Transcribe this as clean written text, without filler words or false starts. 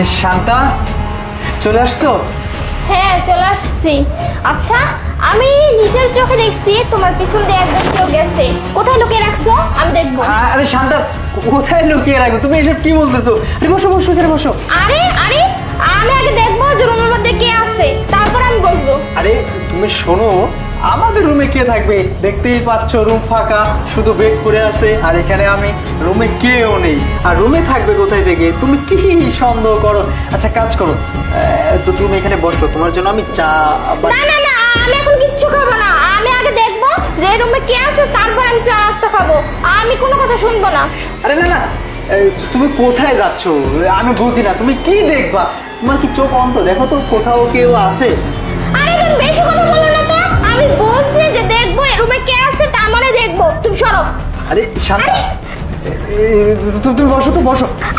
আরে শান্তা, চলে আসছো? হ্যাঁ চলে আসছি। আচ্ছা, আমি নিজের চোখে দেখছি তোমার পিছন দিয়ে একজন কেউ গেছে। কোথায় লুকিয়ে রাখছো? আমি দেখবো। আরে শান্তা, কোথায় লুকিয়ে রাখবো? তুমি এসব কি বলতেছো? আরে বসো বসো, এখানে বসো। আরে আরে, আমি আগে দেখবো যে রুমের মধ্যে কে আছে, তারপর আমি বসবো। আরে তুমি শোনো, আমাদের রুমে কে থাকবে? দেখতেই পাচ্ছ রুম ফাঁকা, শুধু বেড পড়ে আছে। আর এখানে আমি, রুমে কেউ নেই। আর রুমে থাকবে কোথায় থেকে? তুমি কি সন্দেহ করো? আচ্ছা কাজ করো, তো তুমি এখানে বসো, তোমার জন্য আমি চা না না না, আমি এখন কিচ্ছু খাবো না। আমি আগে দেখবো যে রুমে কে আছে, তারপর আমি চা নাস্তা খাবো। আমি কোনো কথা শুনবো না। আরে না না, তুমি কোথায় যাচ্ছ? আমি বুঝি না, তুমি কি দেখবা? তোমার কি চোখ অন্ধ? দেখো তো কোথাও কেউ আছে? আরে তুমি বেশি কথা বলো না তো। আমি বলছি যে দেখবো রুমে কে আছে, তার মানে দেখবো। তুমি সরো। আরে শান্তা, তুমি বসো তো, বসো।